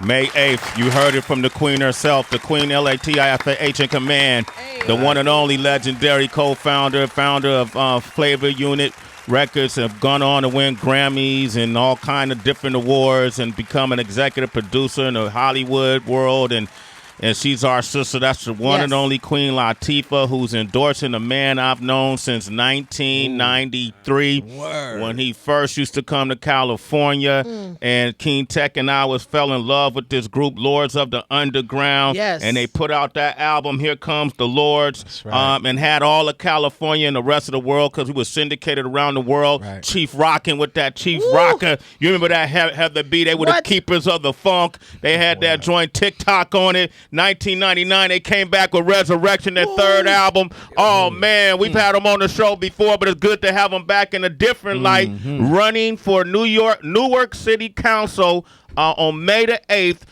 May 8th, you heard it from the Queen herself, the Queen Latifah in command, the one and only legendary co-founder, founder of Flavor Unit Records, have gone on to win Grammys and all kind of different awards and become an executive producer in the Hollywood world. And she's our sister. That's the one and only Queen Latifah, who's endorsing a man I've known since 1993 when he first used to come to California. And King Tech and I fell in love with this group, Lords of the Underground. Yes. And they put out that album, Here Comes the Lords, That's right. and had all of California and the rest of the world because we were syndicated around the world. Right. Chief rocking with that Chief Rocker. You remember that Heather B? They were the keepers of the funk. They had that joint TikTok on it. 1999, they came back with Resurrection, their third album. Oh, man, we've had them on the show before, but it's good to have them back in a different light. Running for Newark City Council on May the 8th.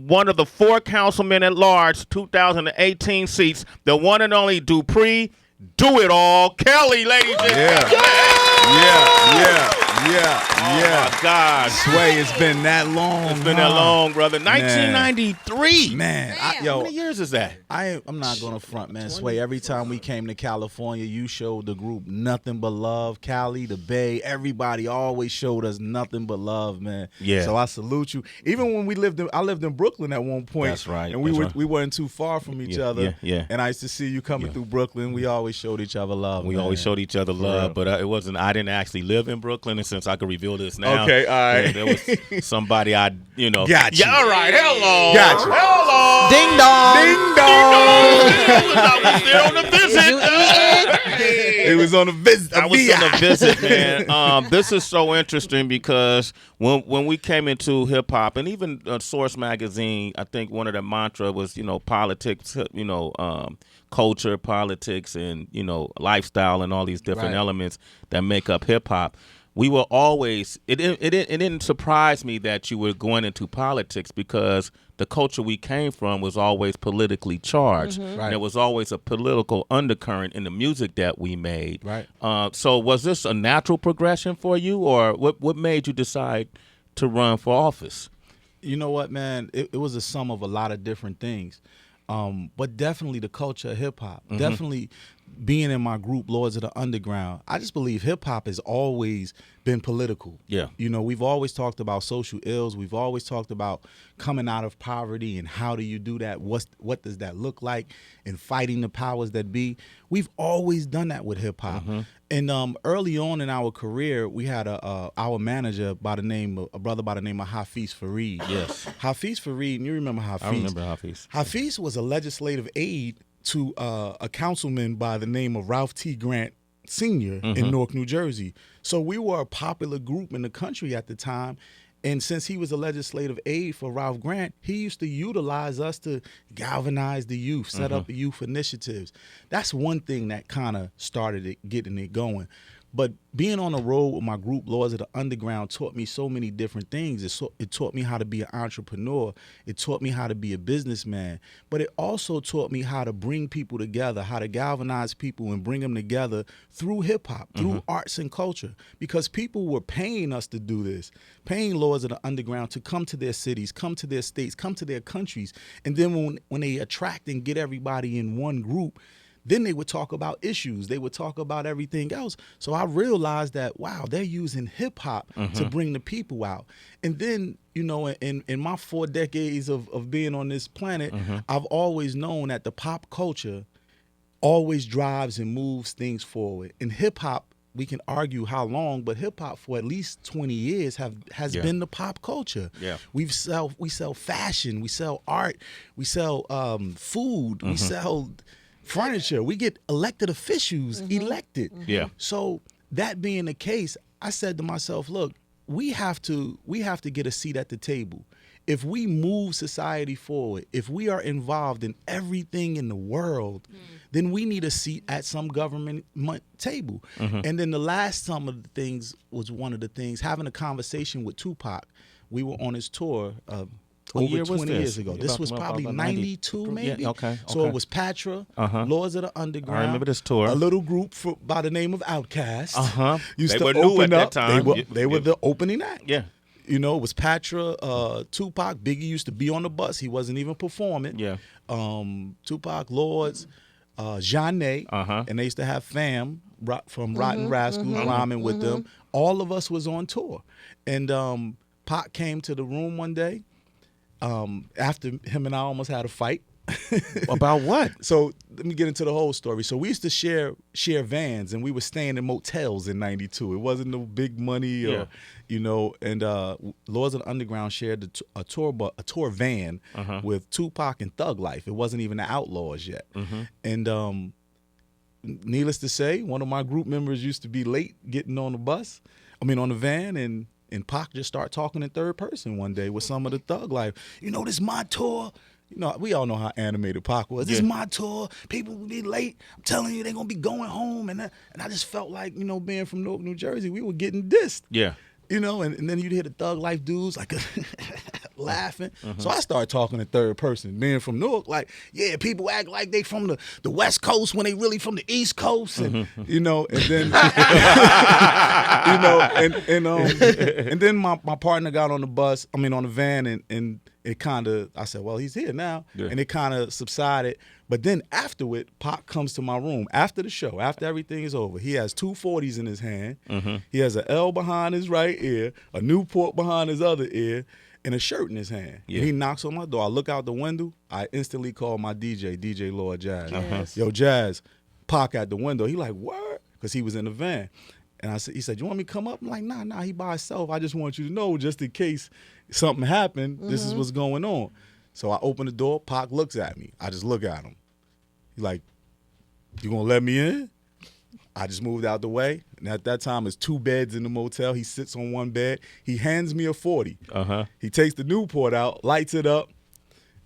One of the 4 councilmen at large, 2018 seats, the one and only Dupré, DoItAll, Kelly, ladies and gentlemen. Oh, my God. Sway, it's been that long. It's been that long, brother. 1993. Man, how many years is that? I'm not going to front, man. Sway, every time we came to California, you showed the group nothing but love. Cali, the Bay, everybody always showed us nothing but love, man. Yeah. So I salute you. Even when I lived in Brooklyn at one point. That's right. And we weren't too far from each other. Yeah. And I used to see you coming through Brooklyn. We always showed each other love. We man. always showed each other love, but it wasn't. I didn't actually live in Brooklyn, and since I could reveal this now, okay, all right. there was somebody Got you. Yeah, all right. Hello. Got you. Hello. Ding dong. I was there on a visit. It was on a visit. I was on a visit, man. This is so interesting because when we came into hip hop, and even Source Magazine, I think one of the mantra was, politics, culture, politics, and lifestyle, and all these different elements that make up hip hop. We were always. It didn't surprise me that you were going into politics because the culture we came from was always politically charged. Right. There was always a political undercurrent in the music that we made. Right. So was this a natural progression for you, or what made you decide to run for office? You know what, man? It was a sum of a lot of different things. But definitely the culture of hip-hop. Definitely being in my group, Lords of the Underground. I just believe hip-hop has always been political. Yeah. We've always talked about social ills. We've always talked about coming out of poverty and how do you do that? What does that look like? And fighting the powers that be. We've always done that with hip-hop. And early on in our career, we had our manager a brother by the name of Hafiz Fareed. Yes. Hafiz Fareed, and you remember Hafiz. I remember Hafiz. Hafiz was a legislative aide to a councilman by the name of Ralph T. Grant Sr. in Newark, New Jersey. So we were a popular group in the country at the time. And since he was a legislative aide for Ralph Grant, he used to utilize us to galvanize the youth, set up youth initiatives. That's one thing that kind of started it, getting it going. But being on the road with my group, Lords of the Underground, taught me so many different things. It taught me how to be an entrepreneur. It taught me how to be a businessman. But it also taught me how to bring people together, how to galvanize people and bring them together through hip-hop, through arts and culture. Because people were paying us to do this, paying Lords of the Underground to come to their cities, come to their states, come to their countries. And then when they attract and get everybody in one group, then they would talk about issues. They would talk about everything else. So I realized that, wow, they're using hip-hop to bring the people out. And then, in my 4 decades of being on this planet, I've always known that the pop culture always drives and moves things forward. And hip-hop, we can argue how long, but hip-hop for at least 20 years has been the pop culture. Yeah. We sell fashion, we sell art, we sell food, we sell furniture. We get elected officials elected. Yeah. So that being the case, I said to myself, look, we have to get a seat at the table. If we move society forward, if we are involved in everything in the world, then we need a seat at some government table. And then the last some of the things was one of the things, having a conversation with Tupac. We were on his tour What over year was 20 this? years ago. This was probably 92 maybe. Yeah, okay. So it was Patra, Lords of the Underground. I remember this tour. A little group by the name of Outkast. They Used were to new open at up. that time. They were the opening act. Yeah. You know, it was Patra, Tupac. Biggie used to be on the bus. He wasn't even performing. Yeah. Tupac, Lords, Jeanne, and they used to have fam from Rotten Rascals rhyming with them. All of us was on tour. And Pac came to the room one day after him and I almost had a fight. About what? So let me get into the whole story. So we used to share vans, and we were staying in motels in '92. It wasn't no big money, or you know. And Lords of the Underground shared a tour van with Tupac and Thug Life. It wasn't even the Outlaws yet. And needless to say, one of my group members used to be late getting on the van, and Pac just started talking in third person one day with some of the Thug Life. You know, this is my tour. You know, we all know how animated Pac was. This is my tour. People will be late. I'm telling you, they're going to be going home. And I just felt like, you know, being from Newark, New Jersey, we were getting dissed. Yeah. You know, and then you'd hear the Thug Life dudes like laughing. So I started talking in third person, being from Newark, like, yeah, people act like they from the West Coast when they really from the East Coast. And, you know, and then, you know, and then my partner got on the van, and it kind of, I said, well, he's here now. Yeah. And it kind of subsided. But then afterward, Pac comes to my room after the show, after everything is over. He has 2 40s in his hand. He has an L behind his right ear, a Newport behind his other ear, and a shirt in his hand. Yeah. And he knocks on my door. I look out the window. I instantly call my DJ Lord Jazz. Yes. Yo, Jazz, Pac at the window. He like, what? Because he was in the van. And he said, you want me to come up? I'm like, nah, he by himself. I just want you to know, just in case something happened, this is what's going on. So I open the door. Pac looks at me. I just look at him. He's like, you gonna let me in? I just moved out the way. And at that time, there's 2 beds in the motel. He sits on one bed. He hands me a 40. He takes the Newport out, lights it up,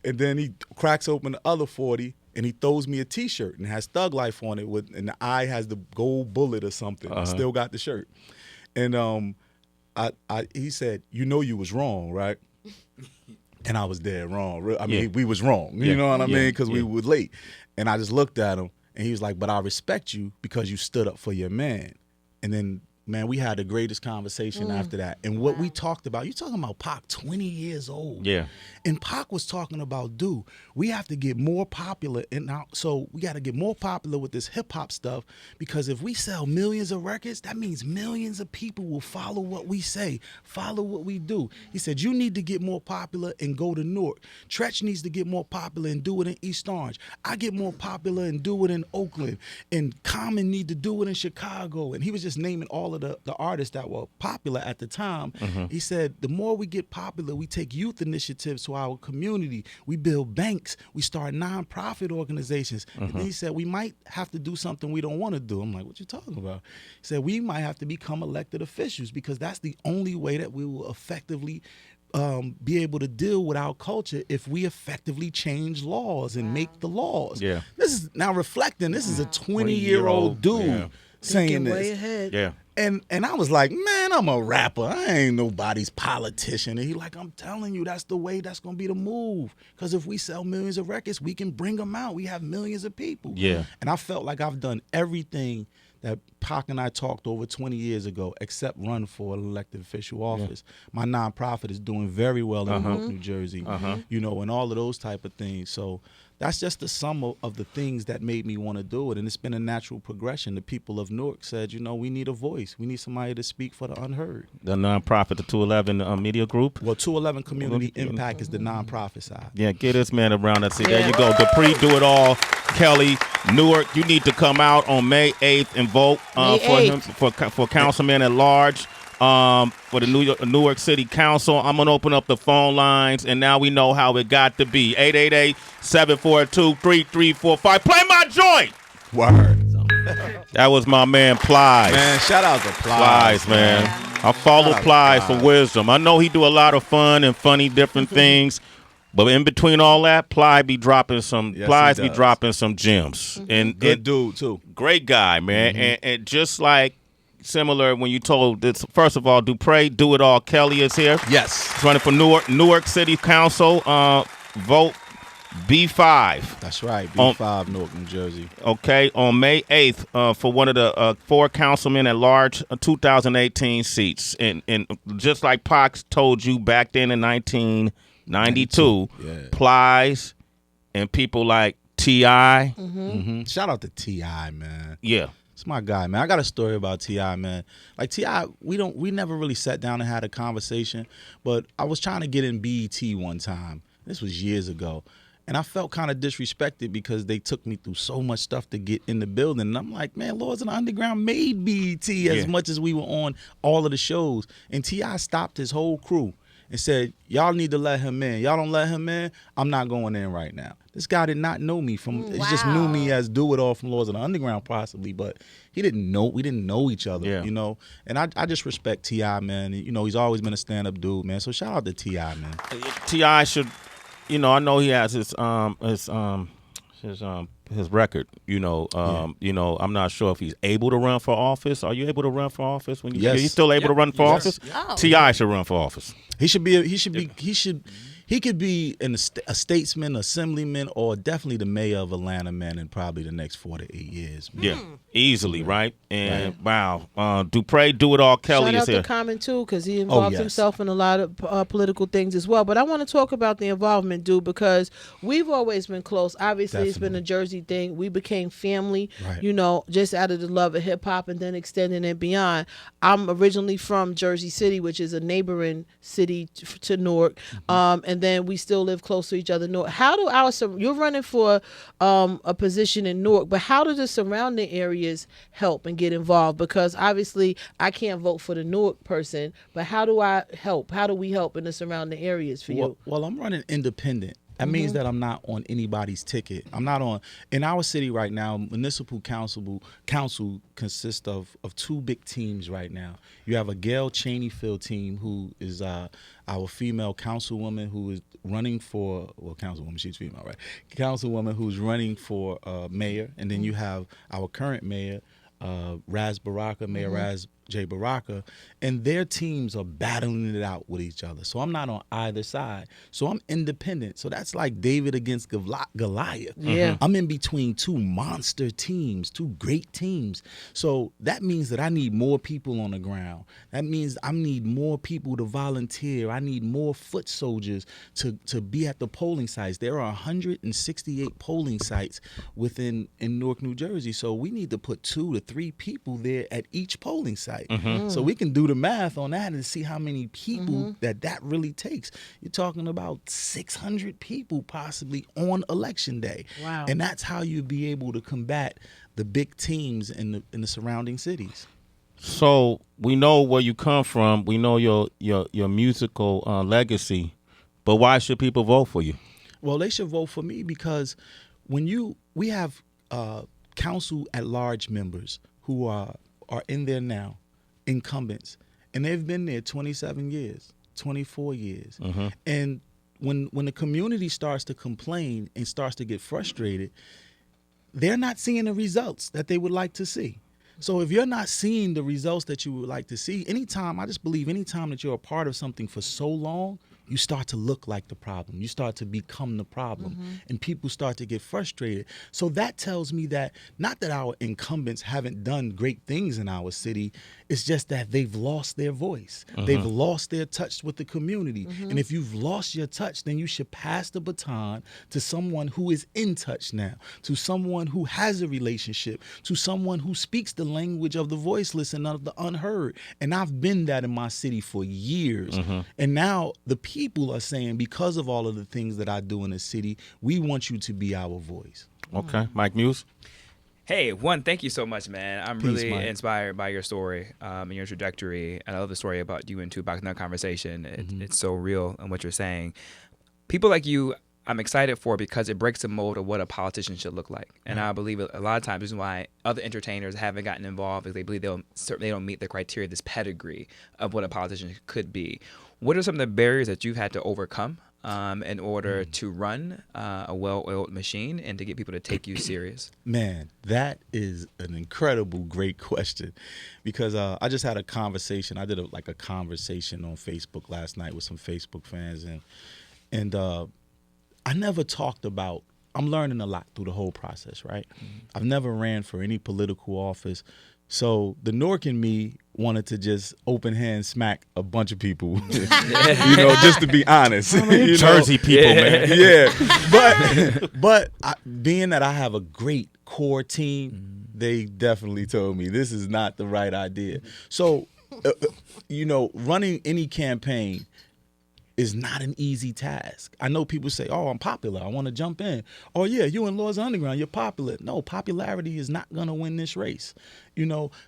and then he cracks open the other 40, and he throws me a T-shirt and has Thug Life on it, and the eye has the gold bullet or something. Still got the shirt. And he said, you know you was wrong, right? And I was dead wrong. I mean, we was wrong. You know what I mean? Because we were late. And I just looked at him, and he was like, but I respect you because you stood up for your man. And then, man, we had the greatest conversation after that. And what we talked about, you're talking about Pac 20 years old. Yeah. And Pac was talking about, dude, we have to get more popular. So we got to get more popular with this hip-hop stuff, because if we sell millions of records, that means millions of people will follow what we say, follow what we do. He said, you need to get more popular and go to Newark. Tretch needs to get more popular and do it in East Orange. I get more popular and do it in Oakland. And Common need to do it in Chicago. And he was just naming all of the artists that were popular at the time. He said, the more we get popular, we take youth initiatives to our community. We build banks. We start nonprofit organizations. And then he said, we might have to do something we don't want to do. I'm like, what you talking about? He said, we might have to become elected officials, because that's the only way that we will effectively be able to deal with our culture, if we effectively change laws and make the laws. Yeah. This is now reflecting, this is a 20-year-old dude saying this. Way ahead. Yeah. And I was like, man, I'm a rapper. I ain't nobody's politician. And he like, I'm telling you, that's the way, that's going to be the move. Because if we sell millions of records, we can bring them out. We have millions of people. Yeah. And I felt like I've done everything that Pac and I talked over 20 years ago, except run for an elected official office. My nonprofit is doing very well in Newark, New Jersey, you know, and all of those type of things. So that's just the sum of the things that made me want to do it. And it's been a natural progression. The people of Newark said, you know, we need a voice. We need somebody to speak for the unheard. The nonprofit, the 211 Media Group? Well, 211 Community Impact is the nonprofit side. Yeah, get this man around that. See, there you go. Dupré, Do It All, Kelly, Newark. You need to come out on May 8th and vote for councilman at large. For the Newark City Council. I'm going to open up the phone lines, and now we know how it got to be. 888-742-3345. Play my joint! Word. That was my man Plies. Man, shout out to Plies, man. I follow Plies for wisdom. I know he do a lot of fun and funny different things, but in between all that, Plies be dropping some gems. And good dude, too. Great guy, man. And just like similar when you told this, first of all, Dupré, Do It All, Kelly is here. Yes. He's running for Newark City Council. Vote B5. That's right, B5, Newark, New Jersey. Okay, on May 8th, for one of the 4 councilmen at large 2018 seats. And just like Pac told you back then in 1992, Plies and people like T.I. Shout out to T.I., man. Yeah. It's my guy, man. I got a story about T.I., man. Like T.I., we never really sat down and had a conversation, but I was trying to get in BET one time. This was years ago. And I felt kind of disrespected because they took me through so much stuff to get in the building. And I'm like, man, Lords of the Underground made BET as much as we were on all of the shows. And T.I. stopped his whole crew and said, y'all need to let him in. Y'all don't let him in, I'm not going in right now. This guy did not know me from, he just knew me as DoItAll from Lords of the Underground possibly, but we didn't know each other, you know? And I just respect T.I., man. You know, he's always been a stand-up dude, man. So shout out to T.I., man. T.I. should, you know, I know he has his record, you know, I'm not sure if he's able to run for office. Are you able to run for office when you he's still able to run for office? Oh. T.I. should run for office. He could be a statesman, assemblyman, or definitely the mayor of Atlanta, man, in probably the next 4 to 8 years. Man. Yeah, easily, right? And wow, Dupré, DoItAll Kelly Shout is here. out to Common too, because he involves himself in a lot of political things as well. But I want to talk about the involvement, dude, because we've always been close. Obviously, It's been a Jersey thing. We became family, you know, just out of the love of hip hop, and then extending it beyond. I'm originally from Jersey City, which is a neighboring city to Newark, and then we still live close to each other. Newark. How do you're running for a position in Newark, but how do the surrounding areas help and get involved? Because obviously I can't vote for the Newark person, but how do I help? How do we help in the surrounding areas for you? Well, I'm running independent. That means that I'm not on anybody's ticket. I'm not on. In our city right now, municipal council consists of 2 big teams right now. You have a Gail Cheneyfield team, who is our female councilwoman who is running for, well, councilwoman, she's female, right? Councilwoman who's running for mayor. And then you have our current mayor, Raz Baraka, Mayor Raz J. Baraka, and their teams are battling it out with each other. So I'm not on either side. So I'm independent. So that's like David against Goliath. Yeah. I'm in between 2 monster teams, 2 great teams. So that means that I need more people on the ground. That means I need more people to volunteer. I need more foot soldiers to be at the polling sites. There are 168 polling sites in Newark, New Jersey. So we need to put 2 to 3 people there at each polling site. So we can do the math on that and see how many people that really takes. You're talking about 600 people possibly on election day. Wow. And that's how you'd be able to combat the big teams in the surrounding cities. So we know where you come from. We know your musical legacy, but why should people vote for you? Well, they should vote for me because we have council at large members who are in there now, incumbents, and they've been there 27 years, 24 years. And when the community starts to complain and starts to get frustrated, they're not seeing the results that they would like to see. So if you're not seeing the results that you would like to see, I just believe anytime that you're a part of something for so long, you start to look like the problem. You start to become the problem, and people start to get frustrated. So that tells me that not that our incumbents haven't done great things in our city, it's just that they've lost their voice. They've lost their touch with the community. And if you've lost your touch, then you should pass the baton to someone who is in touch now, to someone who has a relationship, to someone who speaks the language of the voiceless and of the unheard. And I've been that in my city for years. And now the people are saying, because of all of the things that I do in the city, we want you to be our voice. Okay. Mike Muse? Hey, thank you so much, man. I'm really inspired by your story and your trajectory. I love the story about you and Tupac in that conversation. It's so real in what you're saying. People like you, I'm excited for because it breaks the mold of what a politician should look like. And I believe a lot of times the reason why other entertainers haven't gotten involved is they believe they don't meet the criteria, this pedigree of what a politician could be. What are some of the barriers that you've had to overcome in order to run a well-oiled machine and to get people to take you serious? Man, that is an incredible, great question, because I just had a conversation. I did a conversation on Facebook last night with some Facebook fans, and I never talked about, I'm learning a lot through the whole process, right? I've never ran for any political office. So the Newark in me wanted to just open hand smack a bunch of people, just to be honest. Jersey people, man. Yeah. But being that I have a great core team, they definitely told me this is not the right idea. So, running any campaign is not an easy task. I know people say, oh, I'm popular, I want to jump in. Oh, yeah, you in Laws Underground, you're popular. No, popularity is not going to win this race.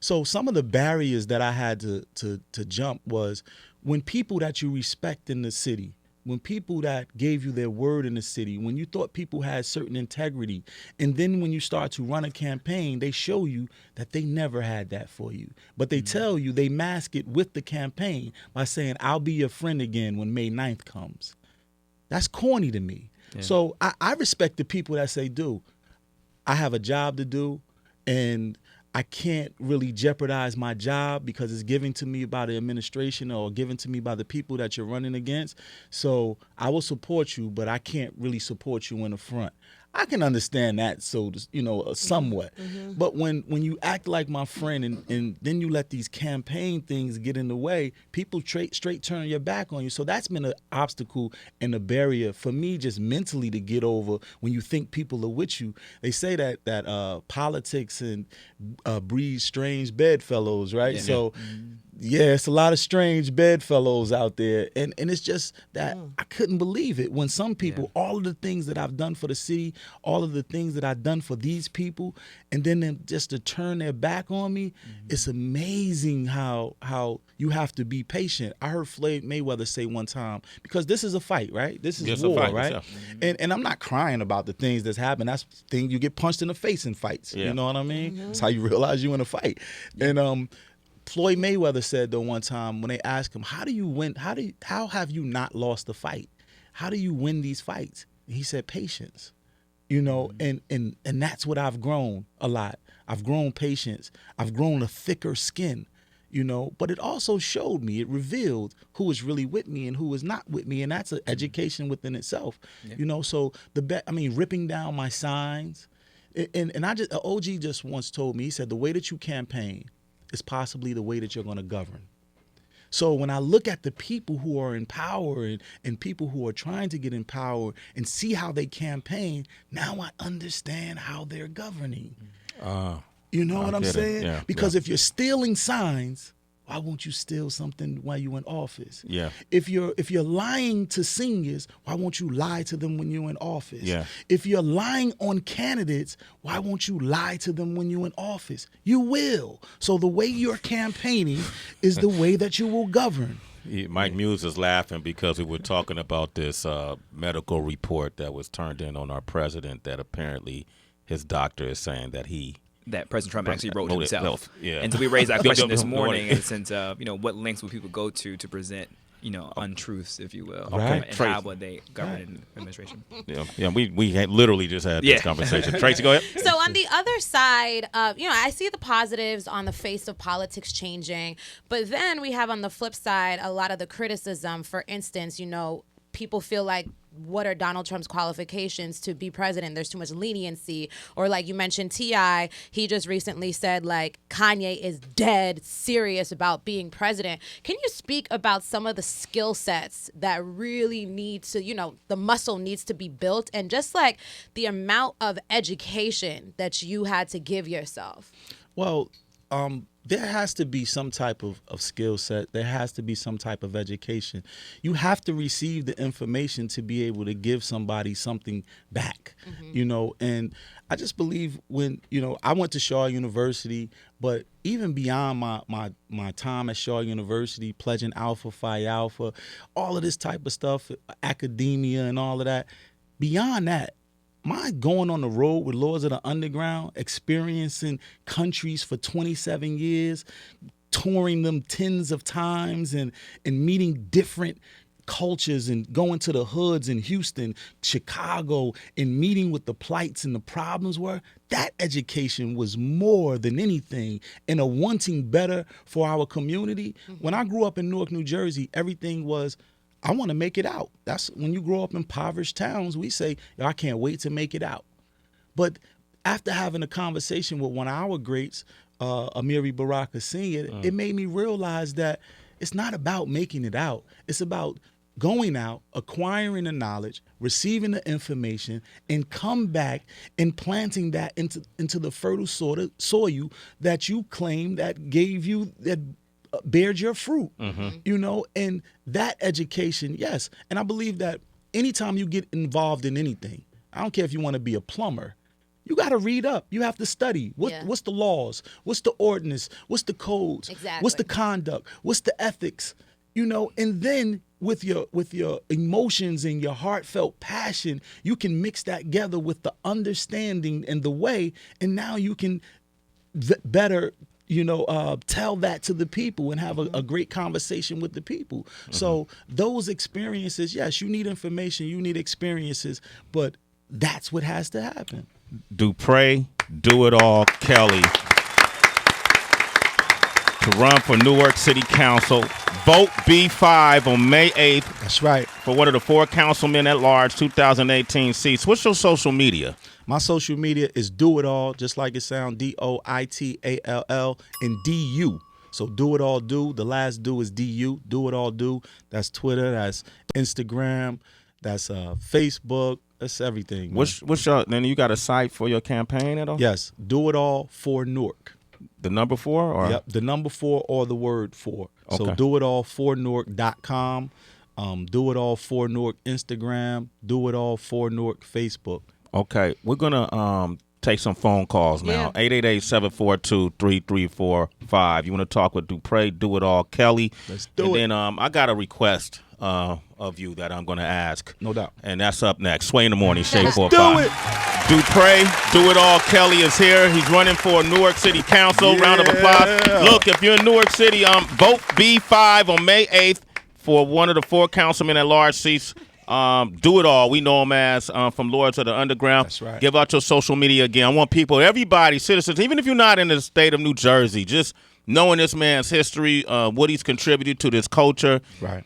So some of the barriers that I had to jump was when people that you respect in the city, when people that gave you their word in the city, when you thought people had certain integrity, and then when you start to run a campaign, they show you that they never had that for you. But they tell you, they mask it with the campaign by saying, I'll be your friend again when May 9th comes. That's corny to me. Yeah. So I respect the people that say, dude, I have a job to do, and I can't really jeopardize my job because it's given to me by the administration or given to me by the people that you're running against. So I will support you, but I can't really support you in the front. I can understand that, somewhat. But when you act like my friend and then you let these campaign things get in the way, people straight turn your back on you. So that's been an obstacle and a barrier for me just mentally to get over when you think people are with you. They say that politics and breeds strange bedfellows, right? Yeah. So yeah, it's a lot of strange bedfellows out there. And it's just that I couldn't believe it when some people, all of the things that I've done for the city, all of the things that I've done for these people, and then just to turn their back on me, it's amazing how you have to be patient. I heard Floyd Mayweather say one time, because this is a fight, right? This is war, fight, right? And I'm not crying about the things that's happened. That's the thing, you get punched in the face in fights. Yeah. You know what I mean? That's how you realize you're in a fight. And Floyd Mayweather said though one time when they asked him, how do you win? How have you not lost a fight? How do you win these fights? And he said, patience. And that's what I've grown a lot. I've grown patience. I've grown a thicker skin, but it also showed me, it revealed who was really with me and who was not with me. And that's an education within itself, so ripping down my signs. And OG just once told me, he said, the way that you campaign is possibly the way that you're going to govern. So when I look at the people who are in power and people who are trying to get in power and see how they campaign, now I understand how they're governing. You know what I'm saying? Yeah, because if you're stealing signs, why won't you steal something while you're in office? Yeah. If you're lying to seniors, why won't you lie to them when you're in office? Yeah. If you're lying on candidates, why won't you lie to them when you're in office? You will. So the way you're campaigning is the way that you will govern. Mike Muse is laughing because we were talking about this medical report that was turned in on our president that apparently his doctor is saying that President Trump actually wrote himself. Yeah. And so we raised that question this morning in the sense of, what lengths would people go to present, untruths, if you will. Right. And how would they govern in administration. Yeah. We had literally just had this conversation. Tracy, go ahead. So on the other side, I see the positives on the face of politics changing, but then we have on the flip side a lot of the criticism. For instance, people feel like, what are Donald Trump's qualifications to be president? There's too much leniency. Or like you mentioned, T.I., he just recently said, like, Kanye is dead serious about being president. Can you speak about some of the skill sets that really need to, the muscle needs to be built, and just like the amount of education that you had to give yourself? Well, there has to be some type of skill set. There has to be some type of education. You have to receive the information to be able to give somebody something back, and I just believe when, I went to Shaw University, but even beyond my time at Shaw University, pledging Alpha Phi Alpha, all of this type of stuff, academia and all of that, beyond that, my going on the road with Lords of the Underground, experiencing countries for 27 years, touring them tens of times and meeting different cultures and going to the hoods in Houston, Chicago, and meeting what the plights and the problems were, that education was more than anything and a wanting better for our community. When I grew up in Newark, New Jersey, everything was, I want to make it out. That's when you grow up in impoverished towns, we say, I can't wait to make it out. But after having a conversation with one of our greats, Amiri Baraka Sr., it made me realize that it's not about making it out. It's about going out, acquiring the knowledge, receiving the information, and come back and planting that into the fertile soil that you claim that gave you, that bared your fruit, and that education, yes. And I believe that anytime you get involved in anything, I don't care if you want to be a plumber, you got to read up. You have to study. What's the laws? What's the ordinance? What's the codes? Exactly. What's the conduct? What's the ethics? And then with your emotions and your heartfelt passion, you can mix that together with the understanding and the way, and now you can better tell that to the people and have a great conversation with the people. So those experiences, yes, you need information, you need experiences, but that's what has to happen. Dupré, DoItAll Kelly, to run for Newark City Council. Vote B5 on May 8th. That's right. For one of the 4 councilmen at large 2018 seats. What's your social media? My social media is DoItAll, just like it sounds, DoItAll and DU. So DoItAll Do. The last do is DU. DoItAll Do. That's Twitter. That's Instagram. That's Facebook. That's everything. What's your? Then you got a site for your campaign at all? Yes. DoItAll for Newark. The number 4? Or? Yep. The number 4 or the word 4. Okay. So DoItAll4Newark.com. DoItAll for Newark Instagram. DoItAll for Newark Facebook. Okay, we're gonna take some phone calls now. 888-742-3345. You want to talk with Dupré, DoItAll Kelly? Let's do it. And then I got a request of you that I'm gonna ask. No doubt. And that's up next. Sway in the morning, Shade 4-5. Do it. Dupré, DoItAll Kelly is here. He's running for Newark City Council. Yeah. Round of applause. Look, if you're in Newark City, vote B5 on May 8th for one of the 4 councilmen at large seats. DoItAll, we know him as from Lords of the Underground. That's right. Give out your social media again. I want people, everybody, citizens, even if you're not in the state of New Jersey, just knowing this man's history, what he's contributed to this culture. Right.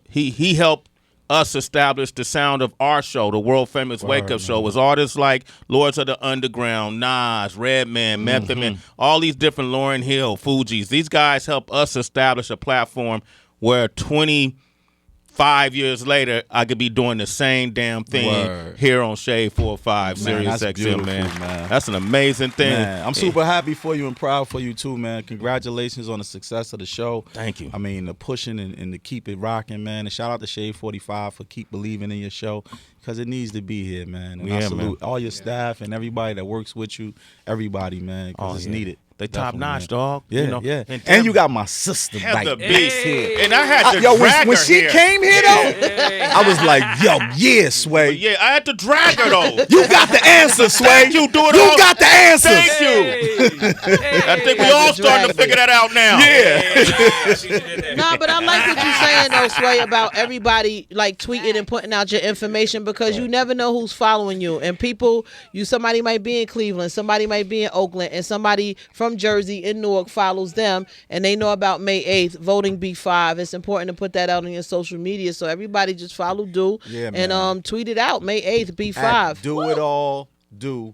He helped us establish the sound of our show, the world famous Wake Up Show. Was artists like Lords of the Underground, Nas, Redman, Method Man, all these different Lauryn Hill, Fugees. These guys help us establish a platform where 25 years later, I could be doing the same damn thing here on Shade 4-5, Sirius XM, man. That's an amazing thing. Man, I'm super happy for you and proud for you too, man. Congratulations on the success of the show. Thank you. I mean, the pushing and to keep it rocking, man. And shout out to Shade 45 for keep believing in your show, because it needs to be here, man. And I salute all your staff and everybody that works with you, everybody, man, because it's needed. They top notch, dog. Yeah, yeah. And you got my sister Heather right Beast here. And I had to drag when her she here. came here, though, I was like, Sway. Yeah, I had to drag her, though. You got the answer, Sway. Thank you, DoItAll. You got the answer. Thank you. I think we all starting to figure that out now. Yeah. No, but I like what you're saying, though, Sway, about everybody like tweeting and putting out your information, because you never know who's following you. And people, somebody might be in Cleveland, somebody might be in Oakland, and somebody from Jersey in Newark follows them, and they know about May 8th, voting B5. It's important to put that out on your social media, so everybody just follow and tweet it out. May 8th, B5. At DoItAll Do.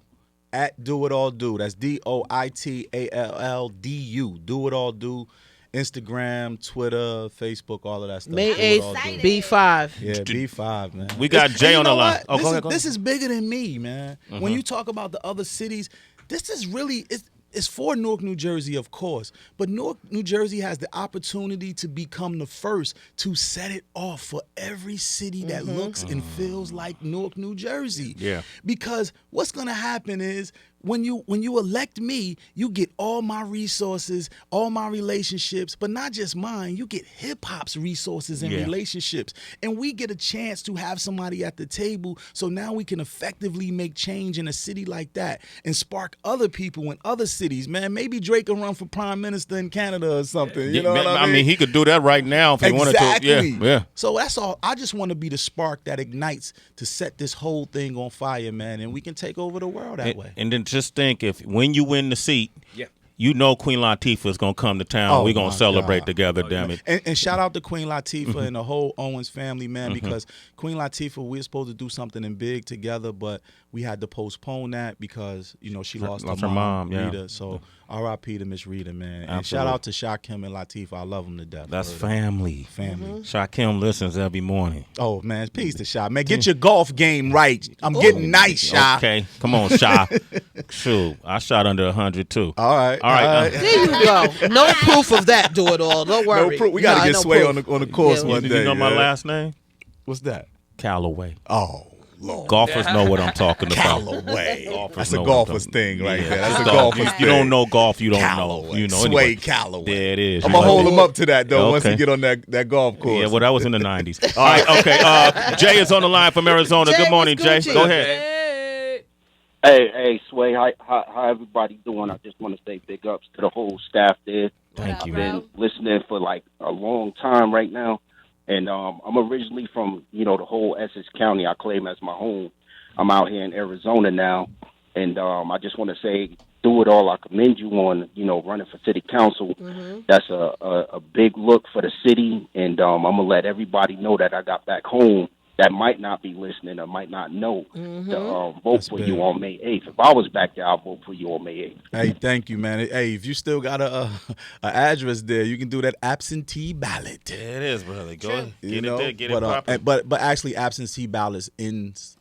At DoItAll Do. That's DoItAll DU. DoItAll Do. Instagram, Twitter, Facebook, all of that stuff. May 8th, B5. Yeah, B5, man. We got Jay on the line. Oh, go ahead. This is bigger than me, man. When you talk about the other cities, this is really it's for Newark, New Jersey, of course. But Newark, New Jersey has the opportunity to become the first to set it off for every city that looks and feels like Newark, New Jersey. Yeah. Because what's going to happen is when you elect me, you get all my resources, all my relationships, but not just mine. You get hip hop's resources and relationships. And we get a chance to have somebody at the table, so now we can effectively make change in a city like that and spark other people in other cities. Man, maybe Drake can run for prime minister in Canada or something. You know what I mean? He could do that right now if he wanted to. Yeah. So that's all. I just want to be the spark that ignites to set this whole thing on fire, man, and we can take over the world that way. And then just think, if when you win the seat, You know Queen Latifah is going to come to town. We're going to celebrate together, damn it. And shout out to Queen Latifah and the whole Owens family, man, because Queen Latifah, we were supposed to do something in big together, but we had to postpone that because, she lost her mom, Rita. So R.I.P. to Miss Rita, man. And shout out to Shakim and Latifah. I love them to death. That's family. Shakim listens every morning. Oh, man. Peace to Sha. Man, get your golf game right. I'm getting nice, Sha. Okay. Come on, Sha. Shoot. I shot under 100, too. All right. There you go. No proof of that, DoItAll. Don't worry. No proof. We got to get Sway on the course one day. You know my last name? What's that? Callaway. Oh, Lord. Golfers know what I'm talking about. Callaway. That's a golfer's thing right there. That's a golfer's thing. You don't know golf, you don't know. You know. Sway anyway. Callaway. There it is. I'm going to hold him up to that, though, once he get on that golf course. Yeah, well, that was in the 90s. All right, okay. Jay is on the line from Arizona. Good morning, Jay. Go ahead. Hey, Sway, how everybody doing? I just want to say big ups to the whole staff there. Thank you, man. I've been listening for like a long time right now, and I'm originally from the whole Essex County. I claim as my home. I'm out here in Arizona now, and I just want to say, DoItAll, I commend you on running for city council. That's a big look for the city, and I'm gonna let everybody know that I got back home that might not be listening or might not know to vote for you on May 8th. If I was back there, I'll vote for you on May 8th. Hey, thank you, man. Hey, if you still got a address there, you can do that absentee ballot. There it is, brother. Go ahead. Get it there. Get it proper. But actually, absentee ballots ends.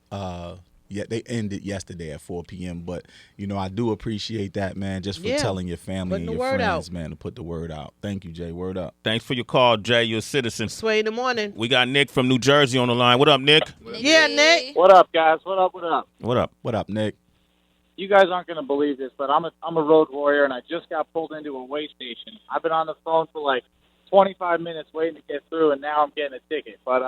They ended yesterday at 4 p.m. But I do appreciate that, man, just for telling your family and your friends, man, to put the word out. Thank you, Jay. Word up. Thanks for your call, Jay. You're a citizen. Sway in the morning. We got Nick from New Jersey on the line. What up, Nick? Yeah, Nick. What up, guys? What up? What up, Nick? You guys aren't going to believe this, but I'm a road warrior, and I just got pulled into a weigh station. I've been on the phone for like 25 minutes waiting to get through, and now I'm getting a ticket. But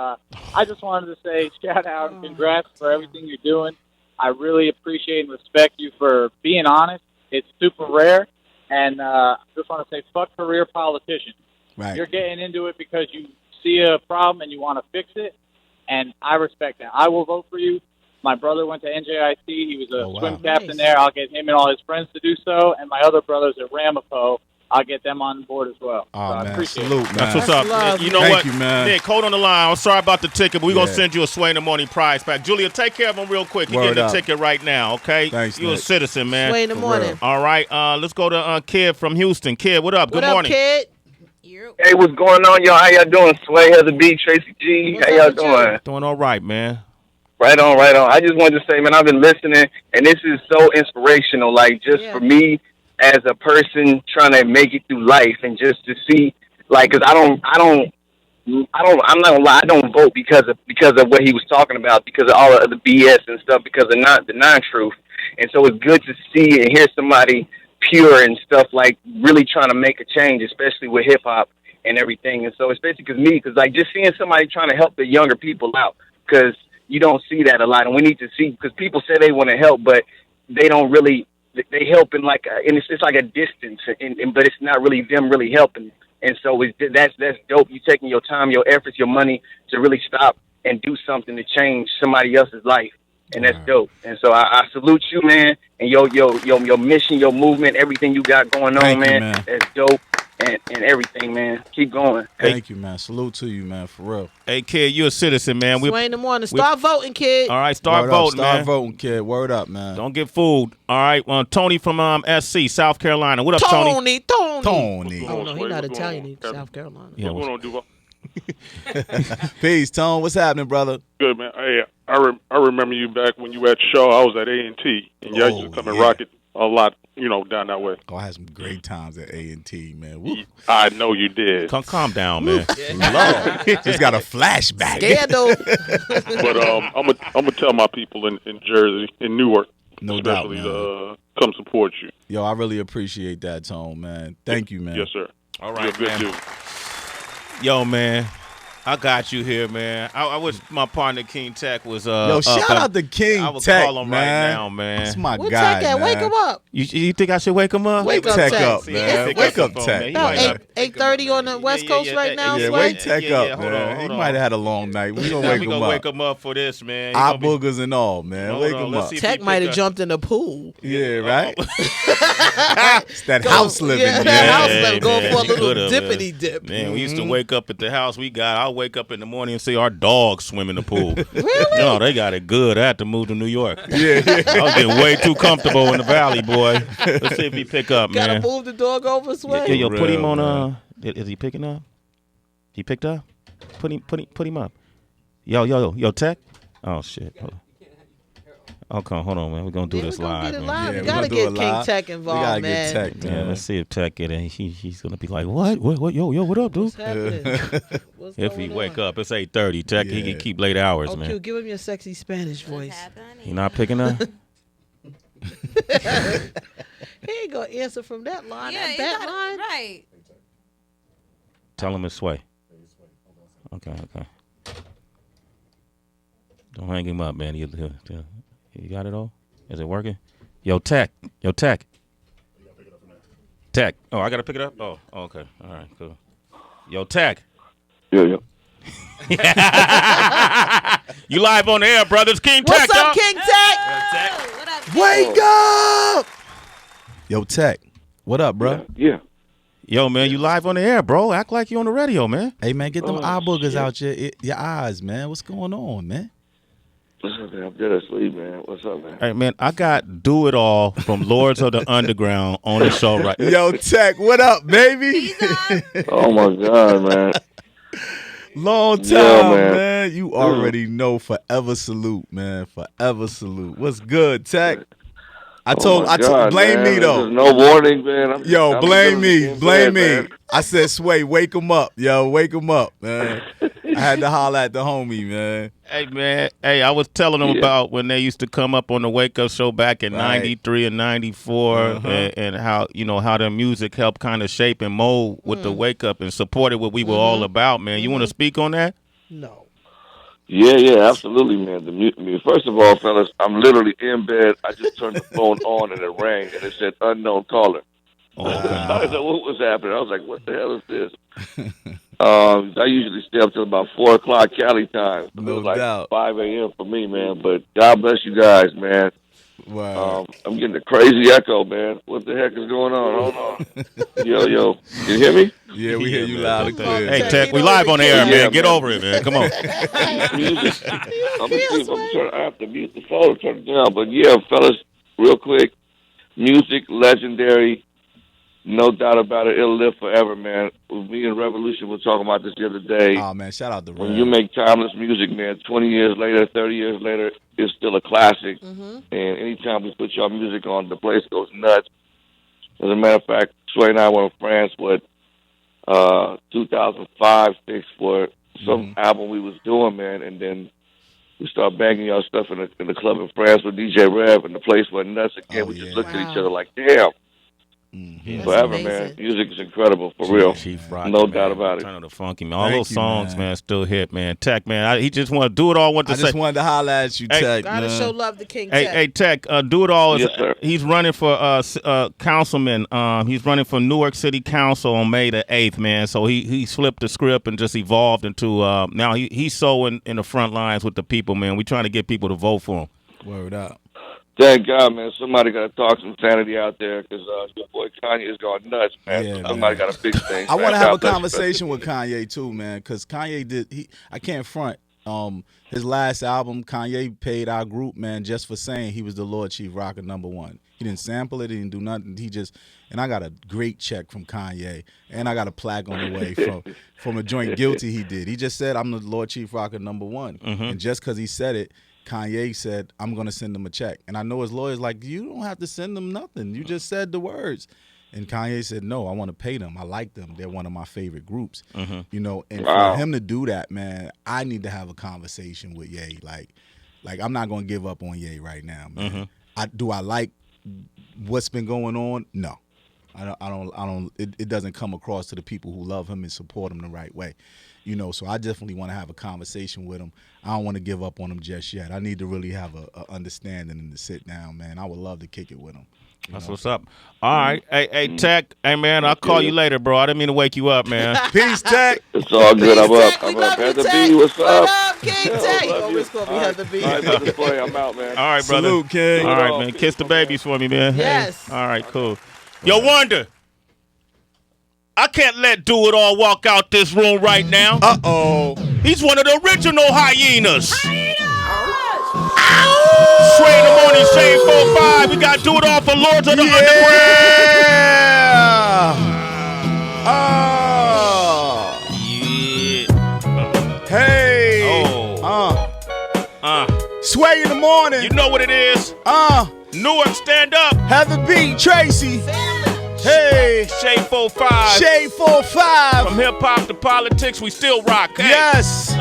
I just wanted to say shout out and congrats for everything you're doing. I really appreciate and respect you for being honest. It's super rare. And I just want to say fuck career politicians. Right. You're getting into it because you see a problem and you want to fix it, and I respect that. I will vote for you. My brother went to NJIT. He was a swim captain there. I'll get him and all his friends to do so. And my other brothers at Ramapo, I'll get them on board as well. Oh, so man. I appreciate Salute, it. man. That's what's up. Love. You know Thank what? you, man. Nick, hold on the line. I'm sorry about the ticket, but we're going to send you a Sway in the Morning prize pack. Julia, take care of him real quick. You're getting the ticket right now, okay? Thanks, You're Nick. a citizen, man. Sway in the morning. real. All right, let's go to Kid from Houston. Kid, what up? Good morning. What up, Kid? Hey, what's going on, y'all? How y'all doing? Sway, Heather B, Tracy G. How y'all doing? Doing all right, man. Right on. I just wanted to say, man, I've been listening, and this is so inspirational. Like, just for me as a person trying to make it through life, and just to see, like, because I'm not gonna lie, I don't vote because of what he was talking about, because of all of the BS and stuff, because of the non-truth. And so it's good to see and hear somebody pure and stuff, like really trying to make a change, especially with hip hop and everything. And so especially because like just seeing somebody trying to help the younger people out, because you don't see that a lot, and we need to see, because people say they want to help, but they don't really. They help in like, and it's like a distance, but it's not really them really helping. And so that's dope. You taking your time, your efforts, your money to really stop and do something to change somebody else's life, and that's dope. And so I salute you, man, and your mission, your movement, everything you got going on, man. That's dope. And everything, man. Keep going. Thank you, man. Salute to you, man, for real. Hey, Kid, you're a citizen, man. Sway in the morning. Start voting, Kid. All right, start voting, man. Start voting, Kid. Word up, man. Don't get fooled. All right, Tony from SC, South Carolina. What up, Tony? Tony. Oh, no, he's not Italian. He's South Carolina. Yeah, what's going on, Duval? Peace, Tone. What's happening, brother? Good, man. Hey, I remember you back when you were at Shaw. I was at A&T, and y'all used to come and rock it a lot, down that way. Oh, I had some great times at A&T, man. Woo. I know you did. Calm down, man. Lord. Just got a flashback. Scandal. But I'm gonna tell my people in Jersey, in Newark, no doubt, especially man. Come support you. Yo, I really appreciate that, Tone, man. Thank you, man. Yes, sir. All right, You're a good man. dude. Yo, man. I got you here, man. I wish my partner King Tech was Yo, shout out to King I would Tech, call him man. right now, man. That's my Where guy, Tech at? man. Wake him up. You think I should wake him up? Wake up Tech Tech. up, man. Wake up Tech. About 8:30 on the West Coast right now. Yeah, Sway? wake Tech up, hold man. on, He might have had a long night. We gonna wake him up. Wake him up for this, man. Eye boogers and all, man. Hold Wake on, him let's up. see if Tech he might pick have up. jumped in the pool. Yeah, right? It's that house living. Yeah, man. that house Hey, living. Go man, for a he little could've, dippity dip. Man, we used to wake up at the house I'll wake up in the morning and see our dogs swim in the pool. Really? No, they got it good. I had to move to New York. Yeah. I was getting way too comfortable in the valley, boy. Let's see if he pick up, Gotta man. move the dog over, Sway. Yo, put him Real, on. man. Is he picking up? He picked up. Put him up. Yo, Tech. Oh shit. Okay, hold on, man. We're gonna do this live, man. Yeah, we we gotta gonna do get it King live. Tech We involved, gotta man. get Tech, Yeah, man. let's see if Tech get in. He's gonna be like, what? Yo, what up, dude? What's happening? What's If he going wake on? up, it's 8:30. Tech, he Yeah. can keep late hours, Oh, man. Q, give him your sexy Spanish voice. He not picking up. He ain't gonna answer from that line. Yeah, that back line. right. Tell him it's Sway. Okay. Don't hang him up, man. You got it all? Is it working? Yo, Tech. Tech. Oh, I gotta pick it up? Oh, okay. All right, cool. Yo, Tech. Yeah. You live on the air, brothers. King What's Tech. up, y'all. King Tech? What up? Wake up! Yo, Tech. What up, bro? Yeah. Yo, man, you live on the air, bro. Act like you on the radio, man. Hey, man, get them eye boogers shit. out your eyes, man. What's going on, man? What's up, man? I'm dead asleep, man. What's up, man? Hey, man, I got Do It All from Lords of the Underground on the show right now. Yo, Tech, what up, baby? He's on. Oh, my God, man. Long time, Yeah, man. man. You already know. Forever salute, man. Forever salute. What's good, Tech? I told blame man. me though. There's no warning, man. Yo, blame me. Blame me. Man. I said, Sway, wake him up. Yo, wake him up, man. I had to holler at the homie, man. Hey, man. Hey, I was telling them about when they used to come up on the Wake Up Show back in '93 and '94, and how how their music helped kind of shape and mold with the Wake Up and supported what we were all about, man. You want to speak on that? No. Yeah, absolutely, man. First of all, fellas, I'm literally in bed. I just turned the phone on and it rang and it said unknown caller. Okay. I was like, what was happening? I was like, what the hell is this? I usually stay up till about 4 o'clock Cali time. So No it was like doubt. 5 a.m. for me, man. But God bless you guys, man. Wow. I'm getting a crazy echo, man. What the heck is going on? Hold on. Yo. Can you hear me? Yeah, we hear you loud and clear. Hey, Tech, we live on the air, man. Get over it, man. Come on. Music. I'm gonna see if I have to mute the phone, turn it down. But yeah, fellas, real quick, music legendary, no doubt about it. It'll live forever, man. Me and Revolution were talking about this the other day. Oh man, shout out to When Rev. you make timeless music, man, 20 years later, 30 years later, it's still a classic. And anytime we put your music on, the place goes nuts. As a matter of fact, Sway and I were in France, 2005, 6 for some album we was doing, man, and then we started banging y'all stuff in the club in France with DJ Rev, and the place went nuts again. We just looked at each other like, damn. Forever, man. Music is incredible, for real. Chief Rock, no man. doubt about it. Turn of the funky, man. All Thank those you, songs, man. still hit, man. Tech, man. He just want to do it all. I just wanted to holler at you, Hey, Tech, Gotta man. show love to King Hey, Tech. hey, Tech, Do It All is Yes, sir. he's running for councilman. He's running for Newark City Council on May the 8th, man. So he flipped the script and just evolved into now he's so in the front lines with the people, man. We trying to get people to vote for him. Word up. Thank God, man. Somebody got to talk some sanity out there because your boy Kanye is going nuts, man. Yeah, Somebody man. got to fix things. I man. want to have God a bless you, conversation with Kanye too, man, because Kanye did. I can't front. His last album, Kanye paid our group, man, just for saying he was the Lord Chief Rocker #1. He didn't sample it. He didn't do nothing. And I got a great check from Kanye, and I got a plaque on the way from a joint guilty he did. He just said, "I'm the Lord Chief Rocker #1," and just because he said it, Kanye said, I'm going to send him a check. And I know his lawyer's like, you don't have to send them nothing. You just said the words. And Kanye said, no, I want to pay them. I like them. They're one of my favorite groups. And for him to do that, man, I need to have a conversation with Ye. Like I'm not going to give up on Ye right now, man. Do I like what's been going on? No. It doesn't come across to the people who love him and support him the right way. You know, so I definitely want to have a conversation with him. I don't want to give up on him just yet. I need to really have a understanding and to sit down, man. I would love to kick it with him. That's what's up. All right. Hey, Tech. Hey, man, I'll call you later, bro. I didn't mean to wake you up, man. Peace, Tech. It's all good. I'm up. Heather B, what's up? What up, King Tech? Always call me Heather B. All right, Mr. Play, I'm out, man. All right, brother. Salute, King. All right, man. Kiss the babies for me, man. Yes. Hey. All right, cool. Yo, Wonder. I can't let Do It All walk out this room right now. Uh-oh. He's one of the original hyenas. Sway in the morning, Shade 4-5. We got Do It All for Lords of the Underground. Yeah. Hey. Sway in the morning. You know what it is. Newark, stand up. Heather B, Tracy. Hey. Shade 4-5. Shade 4-5. From hip hop to politics, we still rock. Hey. Yes.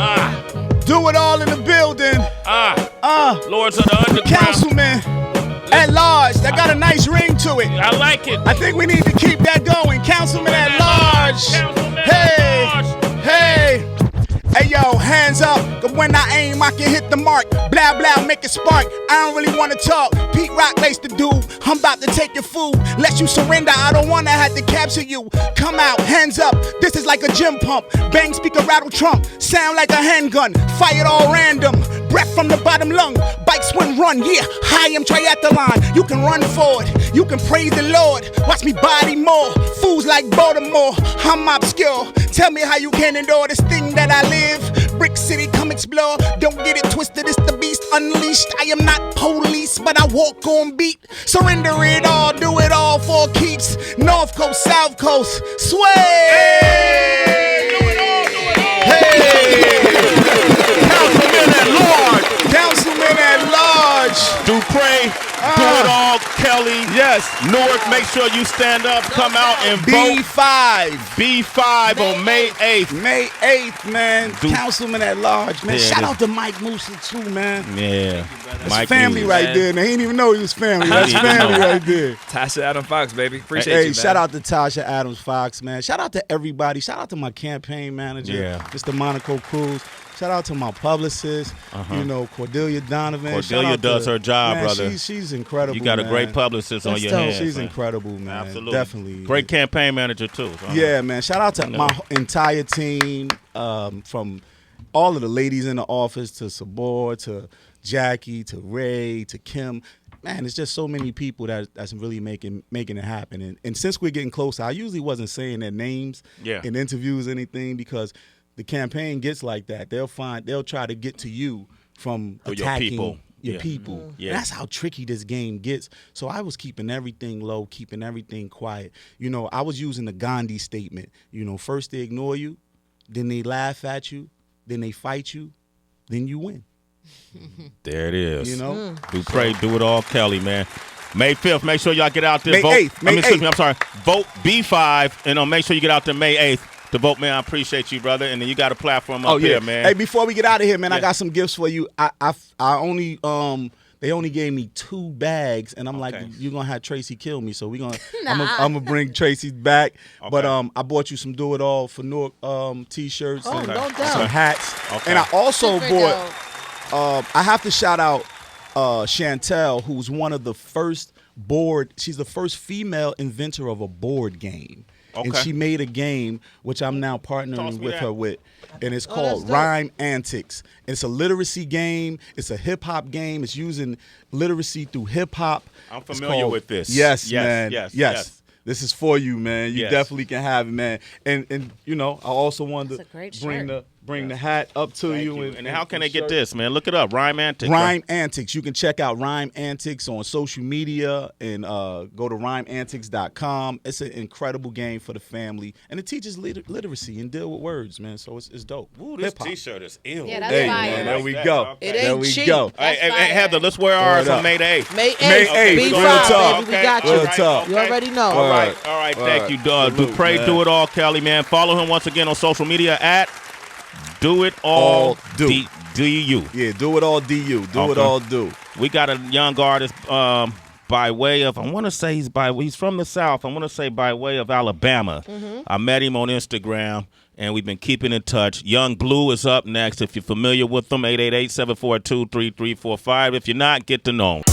Do It All in the building. Lords of the Underground. Councilman at large. That got a nice ring to it. I like it. I think we need to keep that going. Councilman at large. Hey. Hey. Hey, yo, hands up, cause when I aim, I can hit the mark. Blah, blah, make it spark. I don't really wanna talk. Pete Rock laced the dude. I'm about to take your food. Let you surrender, I don't wanna have to capture you. Come out, hands up, this is like a gym pump. Bang, speaker, rattle, trump. Sound like a handgun, fired all random. Breath from the bottom lung, bike, swim, run, yeah. I am triathlon, you can run forward. You can praise the Lord, watch me body more. Fools like Baltimore, I'm obscure. Tell me how you can endure this thing that I live. Brick City, come explore. Don't get it twisted, it's the beast unleashed. I am not police, but I walk on beat. Surrender it all, do it all for keeps. North Coast, South Coast, sway. Hey, do it all, do it all. Hey, Councilman at large. Councilman at large. Dupré, Do It All, Kelly. Yes. Newark, make sure you stand up, come out and vote. B5 on May 8th. May 8th, man. Councilman at large, man. Yeah, Shout out to Mike Moosa, too, man. Yeah. That's Mike family Hughes. right there. Now, he didn't even know he was family. That's family right there. Tasha Adam Fox, baby. Appreciate Hey, you, man. shout out to Tasha Adams Fox, man. Shout out to everybody. Shout out to my campaign manager, Mr. Monaco Cruz. Shout out to my publicist, you know, Cordelia Donovan. Cordelia does her job, man, brother. She's incredible. You got a man. great publicist on your dope. hands. She's man. incredible, man. Absolutely. Definitely. Great campaign manager, too. Yeah, man. Shout out to my entire team, from all of the ladies in the office to Sabor, to Jackie, to Ray, to Kim. Man, it's just so many people that's really making it happen. And since we're getting closer, I usually wasn't saying their names in interviews or anything because the campaign gets like that. They'll try to get to you from attacking your people. Yeah. That's how tricky this game gets. So I was keeping everything low, keeping everything quiet. You know, I was using the Gandhi statement. You know, first they ignore you, then they laugh at you, then they fight you, then you win. There it is. You know? Dupré, Do It All, Kelly, man. May 5th, make sure y'all get out there. May vote. 8th. May 8th. I'm sorry. Vote B5, and make sure you get out there May 8th. To vote, man. I appreciate you, brother. And then you got a platform up here, man. Hey, before we get out of here, man, I got some gifts for you. I only they only gave me 2 bags, and I'm like, you're gonna have Tracy kill me, so I'm gonna bring Tracy back. Okay. But I bought you some Do It All for Newark t-shirts and some hats, and I also bought. I have to shout out Chantel, who's one of the first she's the first female inventor of a board game. Okay. And she made a game, which I'm now partnering with her with, and it's called Rhyme Antics. It's a literacy game. It's a hip-hop game. It's using literacy through hip-hop. I'm familiar with this. Yes, man. Yes. This is for you, man. You definitely can have it, man. And you know, I also wanted to bring the hat up to you. And how can they get this, man? Look it up. Rhyme Antics. Rhyme Antics. You can check out Rhyme Antics on social media and go to rhymeantics.com. It's an incredible game for the family. And it teaches literacy and deal with words, man. So it's dope. Ooh, this T-shirt is ill. Yeah, that's fire. Man, there we go. Okay. There we go. Hey, Heather, let's wear ours on May the 8th. May 8th. May 8th. B5, Real talk. baby. We got you. Real talk. You already know. All right. Thank you, Dupré. Do It All, Kelly, man. Follow him once again on social media at Do It All DU. Yeah, Do It All DU. Do It All Do. We got a young artist by by way of, I want to say he's from the South. I want to say by way of Alabama. I met him on Instagram, and we've been keeping in touch. Young Blue is up next. If you're familiar with them, 888-742-3345. If you're not, get to know him.